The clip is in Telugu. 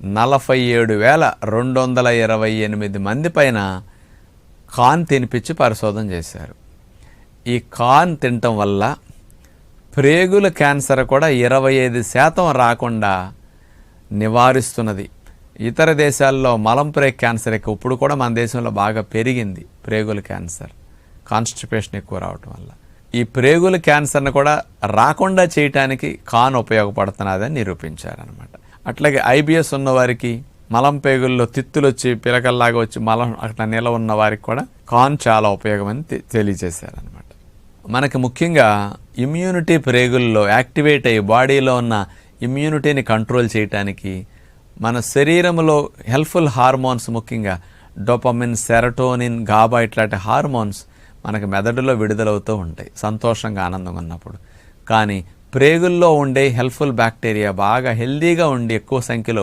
47,228 మంది పైన కార్న్ తినిపించి పరిశోధన చేశారు. ఈ కార్న్ తినటం వల్ల ప్రేగుల క్యాన్సర్ కూడా 25% రాకుండా నివారిస్తున్నది. ఇతర దేశాల్లో మలంప్రేగ్ క్యాన్సర్ ఇప్పుడు కూడా మన దేశంలో బాగా పెరిగింది. ప్రేగుల క్యాన్సర్, కాన్స్టిపేషన్ ఎక్కువ రావటం వల్ల ఈ ప్రేగుల క్యాన్సర్ని కూడా రాకుండా చేయటానికి కార్న్ ఉపయోగపడుతున్నదని నిరూపించారనమాట. అట్లాగే ఐబిఎస్ ఉన్నవారికి, మలం పేగుల్లో తిత్తులు వచ్చి పిలకల్లాగా వచ్చి మలం అట్లా నిల ఉన్న వారికి కూడా కార్న్ చాలా ఉపయోగమని తెలియజేశారనమాట. మనకి ముఖ్యంగా ఇమ్యూనిటీ ప్రేగుల్లో యాక్టివేట్ అయ్యి బాడీలో ఉన్న ఇమ్యూనిటీని కంట్రోల్ చేయటానికి మన శరీరంలో హెల్ప్ఫుల్ హార్మోన్స్, ముఖ్యంగా డోపమిన్, సెరటోనిన్, గాబా ఇట్లాంటి హార్మోన్స్ మనకు మెదడులో విడుదలవుతూ ఉంటాయి సంతోషంగా, ఆనందంగా ఉన్నప్పుడు. కానీ ప్రేగుల్లో ఉండే హెల్ప్ఫుల్ బ్యాక్టీరియా బాగా హెల్దీగా ఉండి ఎక్కువ సంఖ్యలో